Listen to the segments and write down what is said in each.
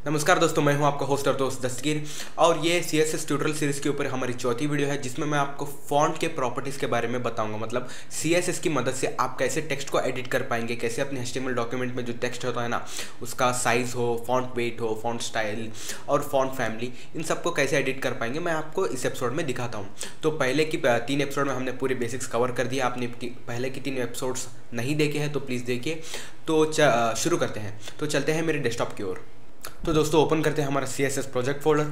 नमस्कार दोस्तों, मैं हूं आपका होस्ट और दोस्त दस्तगीर और ये CSS ट्यूटोरियल सीरीज़ के ऊपर हमारी चौथी वीडियो है जिसमें मैं आपको फ़ॉन्ट के प्रॉपर्टीज़ के बारे में बताऊंगा। मतलब CSS की मदद से आप कैसे टेक्स्ट को एडिट कर पाएंगे, कैसे अपने HTML डॉक्यूमेंट में जो टेक्स्ट होता है ना उसका साइज़ हो, फ़ॉन्ट वेट हो, फ़ॉन्ट स्टाइल और फ़ॉन्ट फैमिली, इन सबको कैसे एडिट कर पाएंगे मैं आपको इस एपिसोड में दिखाता हूँ। तो पहले की 3 एपिसोड में हमने पूरे बेसिक्स कवर कर दिया। आपने पहले की 3 एपिसोड्स नहीं देखे हैं तो प्लीज़ देखिए। तो शुरू करते हैं। तो चलते हैं मेरे डेस्कटॉप की ओर। तो दोस्तों ओपन करते हैं हमारा CSS प्रोजेक्ट फोल्डर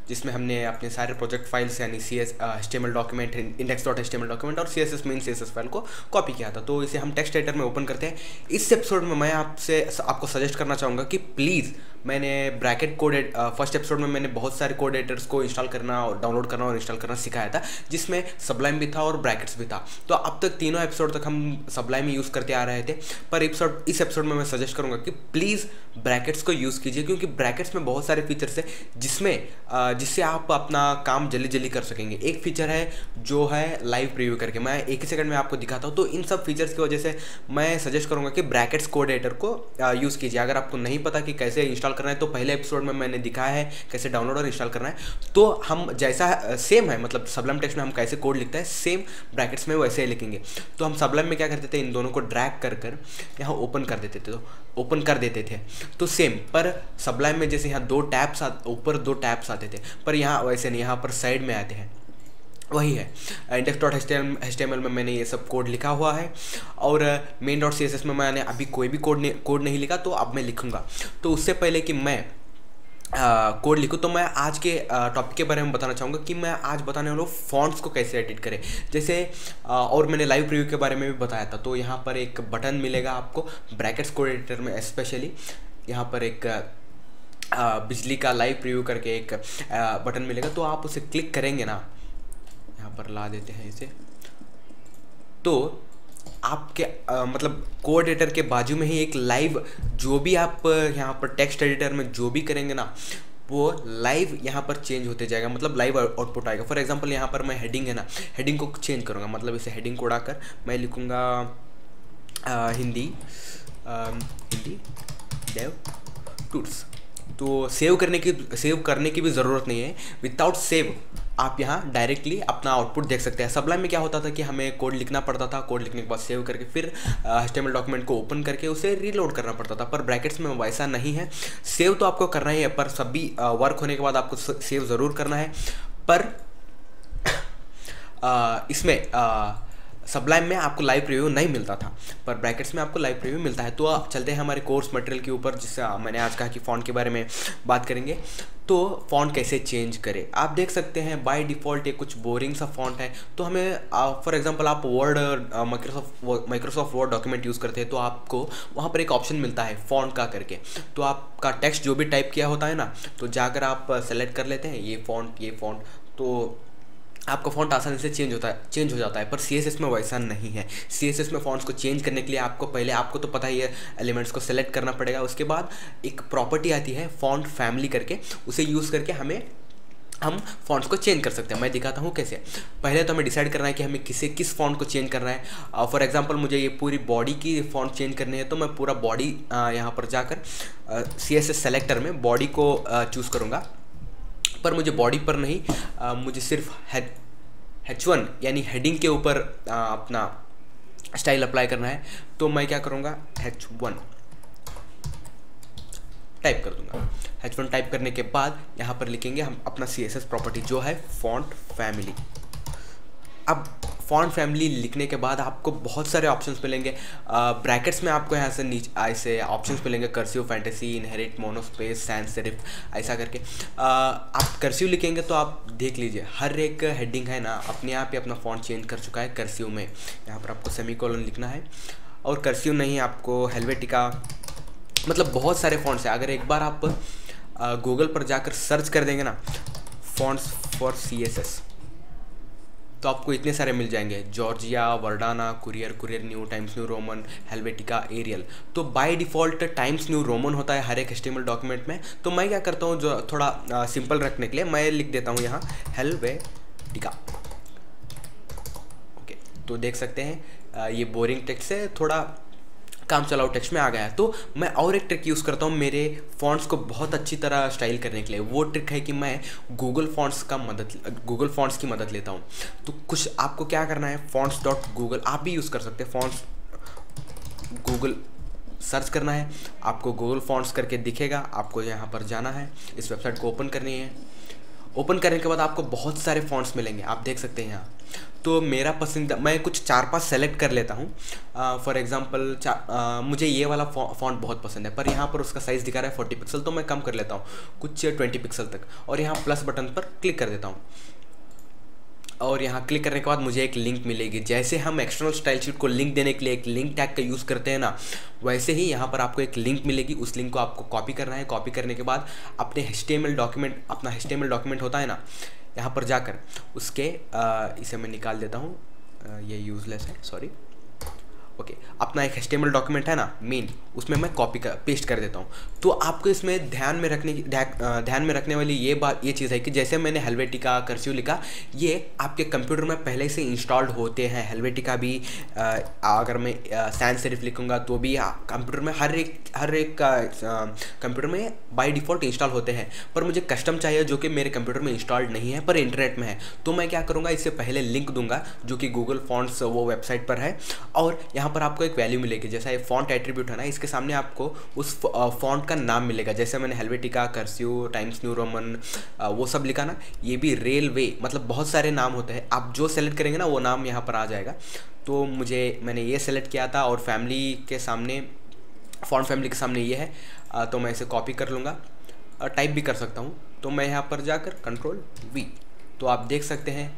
जिसमें हमने अपने सारे प्रोजेक्ट फाइल्स यानी HTML डॉक्यूमेंट, index.html डॉक्यूमेंट और CSS मेन CSS फाइल को कॉपी किया था। तो इसे हम टेक्स्ट एडिटर में ओपन करते हैं। इस एपिसोड में मैं आपको सजेस्ट करना चाहूँगा कि प्लीज़, मैंने ब्रैकेट कोड फर्स्ट एपिसोड में मैंने बहुत सारे कोड एडिटर्स को इंस्टॉल करना और डाउनलोड करना और इंस्टॉल करना सिखाया था, जिसमें सबलाइम भी था और ब्रैकेट्स भी था। तो अब तक तीनों एपिसोड तक हम सबलाइम यूज़ करते आ रहे थे, पर इस एपिसोड में मैं सजेस्ट करूँगा कि प्लीज़ ब्रैकेट्स को यूज़ कीजिए, क्योंकि ब्रैकेट्स में बहुत सारे फीचर्स हैं जिससे आप अपना काम जल्दी जल्दी कर सकेंगे। एक फीचर है जो है लाइव प्रीव्यू करके, मैं एक ही सेकंड में आपको दिखाता हूँ। तो इन सब फीचर्स की वजह से मैं सजेस्ट करूँगा कि ब्रैकेट्स कोड एडिटर को यूज़ कीजिए। अगर आपको नहीं पता कि कैसे इंस्टॉल करना है तो पहले एपिसोड में मैंने दिखाया है कैसे डाउनलोड और इंस्टॉल करना है। तो हम जैसा सेम है, मतलब सबलाइम टेक्स्ट में हम कैसे कोड लिखते हैं सेम ब्रैकेट्स में वैसे ही लिखेंगे। तो हम सबलाइम में क्या करते थे, इन दोनों को ड्रैग कर यहाँ ओपन कर देते थे। तो सेम, पर सबलाइम में जैसे यहाँ ऊपर 2 टैब्स आते थे, पर यहाँ वैसे नहीं, यहाँ पर साइड में आते हैं। वही है index.html में मैंने ये सब कोड लिखा हुआ है और main.css में मैंने अभी कोई भी कोड नहीं लिखा, तो अब मैं लिखूंगा। तो उससे पहले कि मैं कोड लिखूँ तो मैं आज के टॉपिक के बारे में बताना चाहूँगा कि मैं आज बताने वाला हूँ फॉन्ट्स को कैसे एडिट करें। जैसे और मैंने लाइव प्रीव्यू के बारे में भी बताया था। तो यहाँ पर एक बटन मिलेगा आपको ब्रैकेट्स कोड एडिटर में, स्पेशली यहाँ पर एक बिजली का लाइव प्रीव्यू करके एक बटन मिलेगा। तो आप उसे क्लिक करेंगे ना, यहाँ पर ला देते हैं इसे, तो आपके मतलब कोड एडिटर के बाजू में ही एक लाइव, जो भी आप यहाँ पर टेक्स्ट एडिटर में जो भी करेंगे ना वो लाइव यहाँ पर चेंज होते जाएगा, मतलब लाइव आउटपुट आएगा। फॉर एग्जांपल यहाँ पर मैं हेडिंग है ना, हेडिंग को चेंज करूँगा, मतलब इसे हेडिंग को उड़ाकर मैं लिखूँगा हिंदी डेव टूल्स। तो सेव करने की भी ज़रूरत नहीं है। विदाउट सेव आप यहाँ डायरेक्टली अपना आउटपुट देख सकते हैं। सबलाइम में क्या होता था कि हमें कोड लिखना पड़ता था, कोड लिखने के बाद सेव करके फिर HTML डॉक्यूमेंट को ओपन करके उसे रीलोड करना पड़ता था, पर ब्रैकेट्स में वैसा नहीं है। सेव तो आपको करना ही है, पर सभी वर्क होने के बाद आपको सेव ज़रूर करना है। पर इसमें सबलाइम में आपको लाइव प्रीव्यू नहीं मिलता था, पर ब्रैकेट्स में आपको लाइव प्रीव्यू मिलता है। तो आप चलते हैं हमारे कोर्स मटेरियल के ऊपर, जिससे मैंने आज कहा कि फ़ॉन्ट के बारे में बात करेंगे। तो फ़ॉन्ट कैसे चेंज करें, आप देख सकते हैं बाय डिफ़ॉल्ट ये कुछ बोरिंग सा फ़ॉन्ट है। तो हमें फॉर एग्जांपल आप माइक्रोसॉफ्ट वर्ड डॉक्यूमेंट यूज़ करते हैं तो आपको वहाँ पर एक ऑप्शन मिलता है फ़ॉन्ट का करके। तो आपका टेक्स्ट जो भी टाइप किया होता है ना, तो जाकर आप सेलेक्ट कर लेते हैं ये फ़ॉन्ट, तो आपका फ़ॉन्ट आसानी से चेंज हो जाता है। पर CSS में वैसा नहीं है। CSS में फ़ॉन्ट्स को चेंज करने के लिए आपको तो पता ही है, एलिमेंट्स को सेलेक्ट करना पड़ेगा। उसके बाद एक प्रॉपर्टी आती है फ़ॉन्ट फैमिली करके, उसे यूज़ करके हम फ़ॉन्ट्स को चेंज कर सकते हैं। मैं दिखाता हूँ कैसे। पहले तो हमें डिसाइड करना है कि हमें किस फ़ॉन्ट को चेंज करना है। फॉर एग्जांपल मुझे ये पूरी बॉडी की फ़ॉन्ट चेंज करनी है, तो मैं पूरा बॉडी यहाँ पर जाकर CSS सेलेक्टर में बॉडी को चूज़ करूँगा। पर मुझे बॉडी पर नहीं, मुझे सिर्फ H1 यानी हेडिंग के ऊपर अपना स्टाइल अप्लाई करना है। तो मैं क्या करूँगा, H1 टाइप कर दूंगा। H1 टाइप करने के बाद यहाँ पर लिखेंगे हम अपना CSS प्रॉपर्टी जो है फॉन्ट फैमिली। अब फॉन्ट फैमिली लिखने के बाद आपको बहुत सारे ऑप्शंस मिलेंगे। ब्रैकेट्स में आपको यहाँ से नीचे ऐसे ऑप्शंस मिलेंगे, cursive, fantasy, inherit, monospace, sans serif, ऐसा करके। आप कर्सिव लिखेंगे तो आप देख लीजिए हर एक हेडिंग है ना अपने आप ही अपना फॉन्ट चेंज कर चुका है कर्सिव में। यहाँ पर आपको सेमीकोलन लिखना है, और कर्सिव नहीं आपको हेल्वेटिका, मतलब बहुत सारे फॉन्ट्स हैं। अगर एक बार आप गूगल पर जाकर सर्च कर देंगे ना फॉन्ट्स फॉर CSS, तो आपको इतने सारे मिल जाएंगे, Georgia, Verdana, Courier New, Times New Roman, Helvetica, Arial. तो by default Times New Roman होता है हर एक HTML डॉक्यूमेंट में। तो मैं क्या करता हूँ, जो थोड़ा सिंपल रखने के लिए मैं लिख देता हूँ यहाँ हेल्वेटिका। ओके, तो देख सकते हैं ये बोरिंग टेक्स्ट है, थोड़ा काम चलाओ टेक्स्ट में आ गया है। तो मैं और एक ट्रिक यूज़ करता हूँ मेरे फॉन्ट्स को बहुत अच्छी तरह स्टाइल करने के लिए। वो ट्रिक है कि मैं गूगल फॉन्ट्स की मदद लेता हूँ। तो कुछ आपको क्या करना है, fonts.google आप भी यूज़ कर सकते हैं। fonts गूगल सर्च करना है, आपको गूगल फॉन्ट्स करके दिखेगा, आपको यहाँ पर जाना है, इस वेबसाइट को ओपन करनी है। ओपन करने के बाद आपको बहुत सारे फॉन्ट्स मिलेंगे, आप देख सकते हैं यहाँ। तो मेरा पसंदीदा मैं कुछ 4-5 सेलेक्ट कर लेता हूँ। फॉर एग्जांपल मुझे ये वाला फॉन्ट बहुत पसंद है, पर यहाँ पर उसका साइज़ दिखा रहा है 40 पिक्सल, तो मैं कम कर लेता हूँ कुछ 20 पिक्सल तक, और यहाँ प्लस बटन पर क्लिक कर देता हूँ। और यहाँ क्लिक करने के बाद मुझे एक लिंक मिलेगी। जैसे हम एक्सटर्नल स्टाइल शीट को लिंक देने के लिए एक लिंक टैग का यूज़ करते हैं ना, वैसे ही यहाँ पर आपको एक लिंक मिलेगी। उस लिंक को आपको कॉपी करना है। कॉपी करने के बाद अपने अपना HTML डॉक्यूमेंट होता है ना, यहाँ पर जाकर उसके इसे मैं निकाल देता हूँ, ये यूज़लेस है, सॉरी। ओके, अपना एक HTML डॉक्यूमेंट है ना मेन, उसमें मैं पेस्ट कर देता हूँ। तो आपको इसमें ध्यान में रखने वाली ये चीज़ है कि जैसे मैंने हेल्वेटिका कर्सिव लिखा, ये आपके कंप्यूटर में पहले से इंस्टॉल्ड होते हैं। हेल्वेटिका भी अगर मैं सैंस सेरिफ लिखूँगा तो भी कंप्यूटर में हर एक कंप्यूटर में बाय डिफ़ॉल्ट इंस्टॉल होते हैं। पर मुझे कस्टम चाहिए जो कि मेरे कंप्यूटर में इंस्टॉल्ड नहीं है पर इंटरनेट में है। तो मैं क्या करूँगा, इससे पहले लिंक दूंगा जो कि गूगल फॉन्ट्स वो वेबसाइट पर है, और यहाँ पर आपको एक वैल्यू मिलेगी। जैसा ये फॉन्ट एट्रीब्यूट है ना, इसके सामने आपको उस फॉन्ट का नाम मिलेगा। जैसे मैंने Helvetica, cursive, times New Roman वो सब लिखा ना, ये भी रेलवे, मतलब बहुत सारे नाम होते हैं। आप जो सेलेक्ट करेंगे ना वो नाम यहाँ पर आ जाएगा। तो मैंने ये सेलेक्ट किया था, और फैमिली के सामने, फॉन्ट फैमिली के सामने ये है, तो मैं इसे कॉपी कर लूँगा, टाइप भी कर सकता हूँ। तो मैं यहाँ पर जाकर Ctrl+V, तो आप देख सकते हैं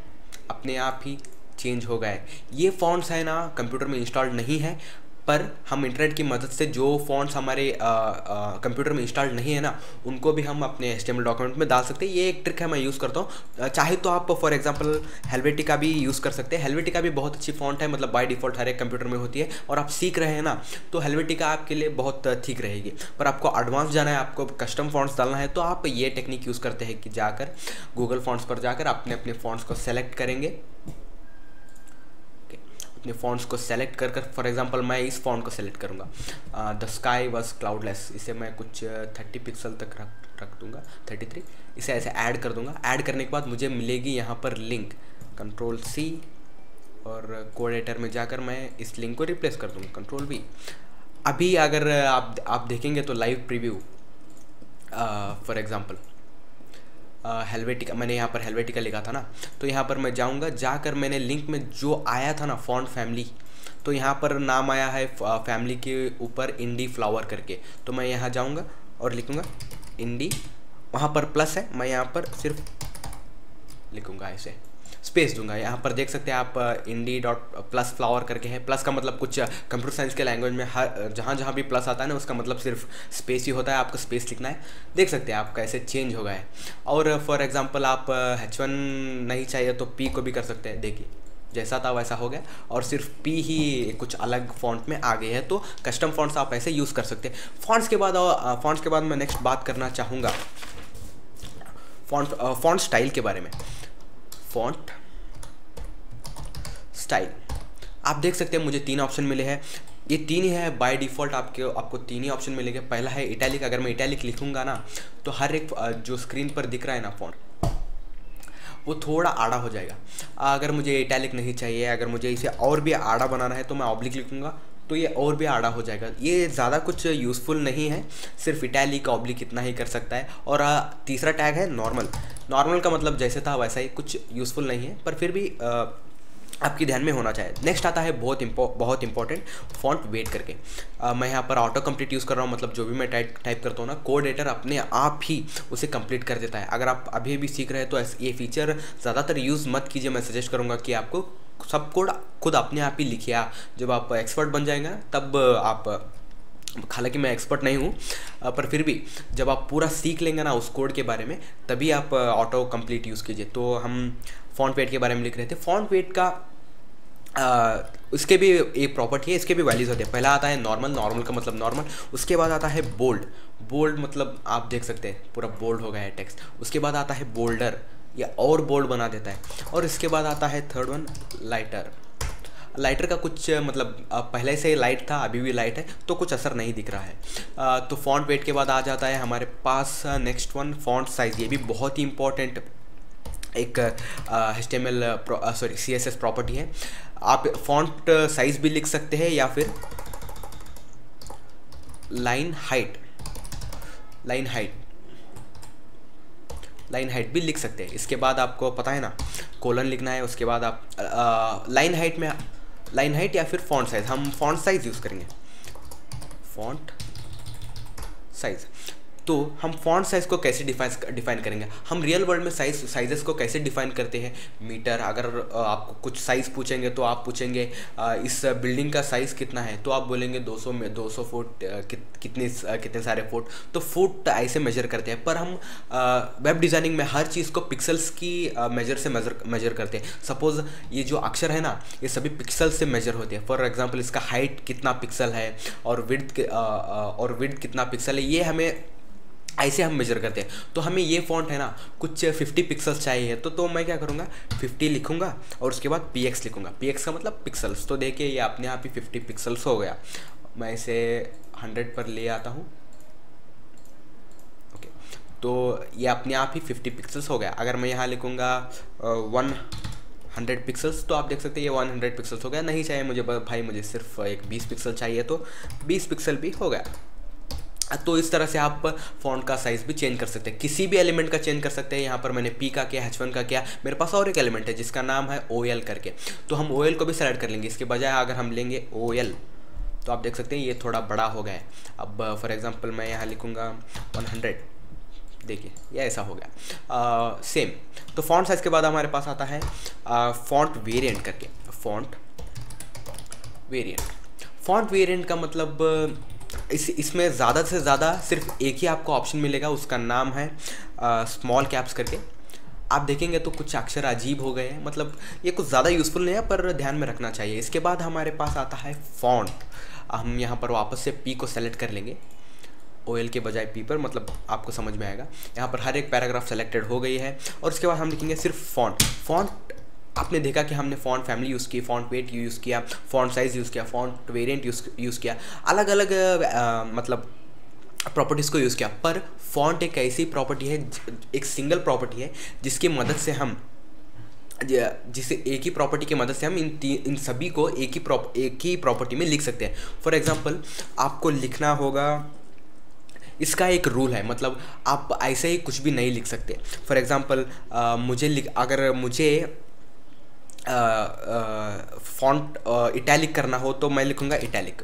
अपने आप ही चेंज हो गया है। ये फॉन्ट्स है ना कंप्यूटर में इंस्टॉल्ड नहीं है, पर हम इंटरनेट की मदद से जो फॉन्ट्स हमारे कंप्यूटर में इंस्टॉल्ड नहीं है ना, उनको भी हम अपने HTML डॉक्यूमेंट में डाल सकते हैं। ये एक ट्रिक है, मैं यूज़ करता हूँ। चाहे तो आप फॉर एग्जांपल हेल्वेटिका भी यूज़ कर सकते हैं। हेल्वेटिका भी बहुत अच्छी फॉन्ट है, मतलब बाय डिफ़ॉल्ट हर एक कंप्यूटर में होती है, और आप सीख रहे हैं ना, तो हेल्वेटिका आपके लिए बहुत ठीक रहेगी। पर आपको एडवांस जाना है, आपको कस्टम फॉन्ट्स डालना है, तो आप ये टेक्निक यूज़ करते हैं कि जाकर गूगल फॉन्ट्स पर जाकर अपने फॉन्ट्स को सेलेक्ट करेंगे। अपने फॉन्ट्स को सेलेक्ट कर फॉर एग्जांपल मैं इस फॉन्ट को सेलेक्ट करूँगा, द स्काई वॉज क्लाउडलेस। इसे मैं कुछ 30 पिक्सल तक रख दूँगा, 33। इसे ऐसे ऐड कर दूँगा। ऐड करने के बाद मुझे मिलेगी यहाँ पर लिंक, Ctrl+C, और कोड एडिटर में जाकर मैं इस लिंक को रिप्लेस कर दूँगा, Ctrl+V। अभी अगर आप देखेंगे तो live preview, for example Helvetica, मैंने यहाँ पर हेल्वेटिका लिखा था ना, तो यहाँ पर मैं जाऊँगा, जाकर मैंने लिंक में जो आया था ना फॉन्ट फैमिली, तो यहाँ पर नाम आया है फैमिली के ऊपर इंडी फ्लावर करके। तो मैं यहाँ जाऊँगा और लिखूँगा इंडी, वहाँ पर प्लस है, मैं यहाँ पर सिर्फ लिखूँगा, ऐसे स्पेस दूंगा। यहाँ पर देख सकते हैं आप इंडी.प्लस फ्लावर करके है। प्लस का मतलब कुछ कंप्यूटर साइंस के लैंग्वेज में हर जहाँ भी प्लस आता है ना, उसका मतलब सिर्फ स्पेस ही होता है, आपको स्पेस लिखना है। देख सकते हैं आपका ऐसे चेंज हो गया है। और फॉर एग्जांपल आप H1 नहीं चाहिए तो P को भी कर सकते हैं। देखिए जैसा था वैसा हो गया, और सिर्फ P ही कुछ अलग फॉन्ट में आ गए हैं। तो कस्टम फॉन्ट्स आप ऐसे यूज़ कर सकते हैं। फॉन्ट्स के बाद मैं नेक्स्ट बात करना चाहूँगा फॉन्ट स्टाइल के बारे में। फॉन्ट स्टाइल आप देख सकते हैं मुझे 3 ऑप्शन मिले हैं। ये 3 ही है बाय डिफ़ॉल्ट, आपको 3 ही ऑप्शन मिलेंगे। पहला है इटैलिक। अगर मैं इटैलिक लिखूंगा ना तो हर एक जो स्क्रीन पर दिख रहा है ना फॉन्ट, वो थोड़ा आड़ा हो जाएगा। अगर मुझे इटैलिक नहीं चाहिए, अगर मुझे इसे और भी आड़ा बनाना है तो मैं ऑब्लिक लिखूंगा, तो ये और भी आड़ा हो जाएगा। ये ज़्यादा कुछ यूज़फुल नहीं है, सिर्फ इटैलिक ऑब्लिक इतना ही कर सकता है। और तीसरा टैग है नॉर्मल। नॉर्मल का मतलब जैसे था वैसा ही, कुछ यूज़फुल नहीं है, पर फिर भी आपकी ध्यान में होना चाहिए। नेक्स्ट आता है बहुत इंपॉर्टेंट, फॉन्ट वेट करके। मैं यहाँ पर ऑटो कंप्लीट यूज़ कर रहा हूँ, मतलब जो भी मैं टाइप करता हूँ ना, कोड एडिटर अपने आप ही उसे कंप्लीट कर देता है। अगर आप अभी भी सीख रहे हैं तो ये फीचर ज़्यादातर यूज़ मत कीजिए। मैं सजेस्ट करूँगा कि आपको सब कोड खुद अपने आप ही लिखिए। जब आप एक्सपर्ट बन जाएंगे ना, तब आप, हालांकि मैं एक्सपर्ट नहीं हूँ, पर फिर भी जब आप पूरा सीख लेंगे ना उस कोड के बारे में, तभी आप ऑटो कंप्लीट यूज़ कीजिए। तो हम फॉन्ट वेट के बारे में लिख रहे थे। फॉन्ट वेट का उसके भी एक प्रॉपर्टी है, इसके भी वैल्यूज़ होते हैं। पहला आता है नॉर्मल। नॉर्मल का मतलब नॉर्मल। उसके बाद आता है बोल्ड। बोल्ड मतलब आप देख सकते हैं पूरा बोल्ड हो गया है टेक्स्ट। उसके बाद आता है बोल्डर, या और बोल्ड बना देता है। और इसके बाद आता है थर्ड वन, लाइटर। लाइटर का कुछ मतलब पहले से लाइट था, अभी भी लाइट है, तो कुछ असर नहीं दिख रहा है। तो फॉन्ट वेट के बाद आ जाता है हमारे पास नेक्स्ट वन फॉन्ट साइज़। ये भी बहुत ही इंपॉर्टेंट एक HTML सॉरी CSS प्रॉपर्टी है। आप फॉन्ट साइज़ भी लिख सकते हैं या फिर लाइन हाइट भी लिख सकते हैं। इसके बाद आपको पता है ना कोलन लिखना है, उसके बाद आप लाइन हाइट या फिर फॉन्ट साइज़, हम फॉन्ट साइज़ यूज़ करेंगे, फॉन्ट साइज़। तो हम फॉन्ट साइज़ को कैसे डिफाइन करेंगे, हम रियल वर्ल्ड में साइजेस को कैसे डिफाइन करते हैं, मीटर। अगर आपको कुछ साइज़ पूछेंगे तो आप पूछेंगे इस बिल्डिंग का साइज़ कितना है, तो आप बोलेंगे 200 में 200 फुट, कितने सारे फुट, तो फुट ऐसे मेजर करते हैं। पर हम वेब डिज़ाइनिंग में हर चीज़ को पिक्सल्स की मेजर से मेजर करते हैं। सपोज़ ये जो अक्षर है ना, ये सभी पिक्सल से मेजर होते हैं। फॉर एग्जाम्पल इसका हाइट कितना पिक्सल है और विड्थ कितना पिक्सल है, ये हमें ऐसे हम मेजर करते हैं। तो हमें ये फॉन्ट है ना कुछ 50 पिक्सल्स चाहिए, तो मैं क्या करूँगा 50 लिखूँगा और उसके बाद px लिखूँगा। px का मतलब पिक्सल्स। तो देखिए ये अपने आप ही 50 पिक्सल्स हो गया। मैं इसे 100 पर ले आता हूँ। ओके, तो ये अपने आप ही 50 पिक्सल्स हो गया। अगर मैं यहाँ लिखूँगा 100 पिक्सल्स, तो आप देख सकते हैं ये 100 पिक्सल्स हो गया। नहीं चाहिए मुझे भाई, मुझे सिर्फ एक 20 पिक्सल चाहिए, तो 20 पिक्सल भी हो गया। तो इस तरह से आप फॉन्ट का साइज़ भी चेंज कर सकते हैं, किसी भी एलिमेंट का चेंज कर सकते हैं। यहाँ पर मैंने P का किया, H1 का किया। मेरे पास और एक एलिमेंट है जिसका नाम है OL करके, तो हम OL को भी सेलेक्ट कर लेंगे। इसके बजाय अगर हम लेंगे OL, तो आप देख सकते हैं ये थोड़ा बड़ा हो गया है। अब फॉर एग्जांपल मैं यहाँ लिखूँगा 100, देखिए ये ऐसा हो गया सेम। तो फॉन्ट साइज़ के बाद हमारे पास आता है फॉन्ट वेरिएंट करके। फॉन्ट वेरिएंट का मतलब इसमें ज़्यादा से ज़्यादा सिर्फ एक ही आपको ऑप्शन मिलेगा, उसका नाम है स्मॉल कैप्स करके। आप देखेंगे तो कुछ अक्षर अजीब हो गए हैं, मतलब ये कुछ ज़्यादा यूज़फुल नहीं है पर ध्यान में रखना चाहिए। इसके बाद हमारे पास आता है फॉन्ट। हम यहाँ पर वापस से P को सेलेक्ट कर लेंगे, OL के बजाय P पर, मतलब आपको समझ में आएगा। यहाँ पर हर एक पैराग्राफ सेलेक्टेड हो गई है और उसके बाद हम लिखेंगे सिर्फ फॉन्ट। आपने देखा कि हमने फॉन्ट फैमिली यूज़ की, फॉन्ट वेट यूज़ किया, फॉन्ट साइज़ यूज़ किया, फॉन्ट वेरिएंट यूज़ किया, अलग अलग मतलब प्रॉपर्टीज़ को यूज़ किया। पर फॉन्ट एक ऐसी प्रॉपर्टी है, एक सिंगल प्रॉपर्टी है जिसकी मदद से हम जिसे एक ही प्रॉपर्टी की मदद से हम इन सभी को एक ही प्रॉपर्टी में लिख सकते हैं। फॉर एग्जांपल आपको लिखना होगा, इसका एक रूल है, मतलब आप ऐसे ही कुछ भी नहीं लिख सकते। फॉर एग्जांपल अगर मुझे फॉन्ट इटैलिक करना हो तो मैं लिखूँगा इटैलिक।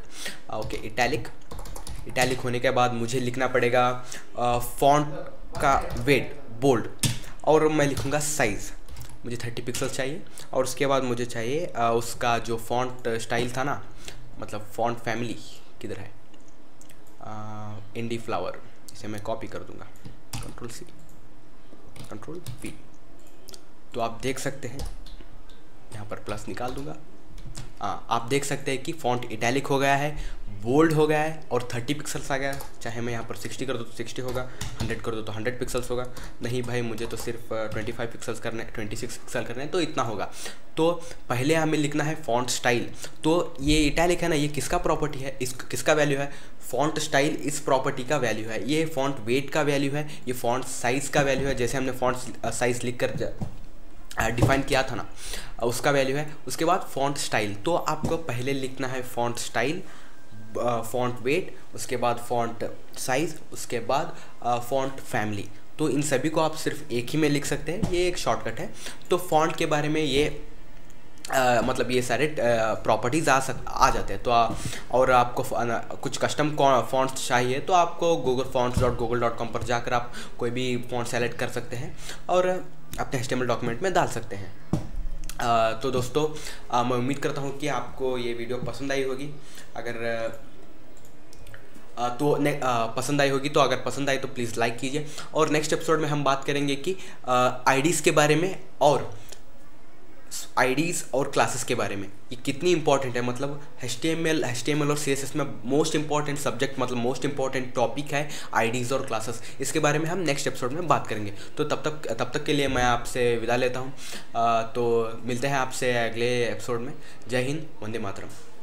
ओके, इटैलिक होने के बाद मुझे लिखना पड़ेगा फॉन्ट का वेट बोल्ड, और मैं लिखूँगा साइज़, मुझे 30 पिक्सल चाहिए। और उसके बाद मुझे चाहिए उसका जो फॉन्ट स्टाइल था ना, मतलब फॉन्ट फैमिली किधर है, इंडी फ्लावर, इसे मैं कॉपी कर दूँगा, Ctrl+C Ctrl+V। तो आप देख सकते हैं, यहाँ पर प्लस निकाल दूंगा। आप देख सकते हैं कि फॉन्ट इटैलिक हो गया है, बोल्ड हो गया है और 30 पिक्सल्स आ गया। चाहे मैं यहाँ पर 60 कर दूँ तो 60 होगा, 100 कर दूँ तो 100 पिक्सल्स होगा। नहीं भाई, मुझे तो सिर्फ 26 पिक्सल करने हैं, तो इतना होगा। तो पहले हमें लिखना है फॉन्ट स्टाइल। तो ये इटैलिक है ना, ये किसका प्रॉपर्टी है, किसका वैल्यू है, फॉन्ट स्टाइल इस प्रॉपर्टी का वैल्यू है। ये फॉन्ट वेट का वैल्यू है, ये फॉन्ट साइज़ का वैल्यू है। जैसे हमने फॉन्ट साइज़ लिख कर डिफाइन किया था ना, उसका वैल्यू है। उसके बाद फॉन्ट स्टाइल, तो आपको पहले लिखना है फॉन्ट स्टाइल, फॉन्ट वेट, उसके बाद फॉन्ट साइज़, उसके बाद फॉन्ट फैमिली। तो इन सभी को आप सिर्फ एक ही में लिख सकते हैं, ये एक शॉर्टकट है। तो फॉन्ट के बारे में ये मतलब ये सारे प्रॉपर्टीज़ आ जाते हैं। तो और आपको कुछ कस्टम फॉन्ट्स चाहिए तो आपको fonts.google.com पर जाकर आप कोई भी फॉन्ट सेलेक्ट कर सकते हैं और अपने HTML डॉक्यूमेंट में डाल सकते हैं। तो दोस्तों, मैं उम्मीद करता हूँ कि आपको ये वीडियो पसंद आई होगी। अगर पसंद आई होगी तो अगर पसंद आई तो प्लीज़ लाइक कीजिए। और नेक्स्ट एपिसोड में हम बात करेंगे कि आईडीज़ के बारे में और आईडीज़ और क्लासेस के बारे में, ये कितनी इंपॉर्टेंट है। मतलब HTML और CSS में मोस्ट इंपॉर्टेंट सब्जेक्ट, मतलब मोस्ट इंपॉर्टेंट टॉपिक है आईडीज़ और क्लासेस। इसके बारे में हम नेक्स्ट एपिसोड में बात करेंगे। तो तब तक के लिए मैं आपसे विदा लेता हूँ। तो मिलते हैं आपसे अगले एपिसोड में। जय हिंद, वंदे मातरम।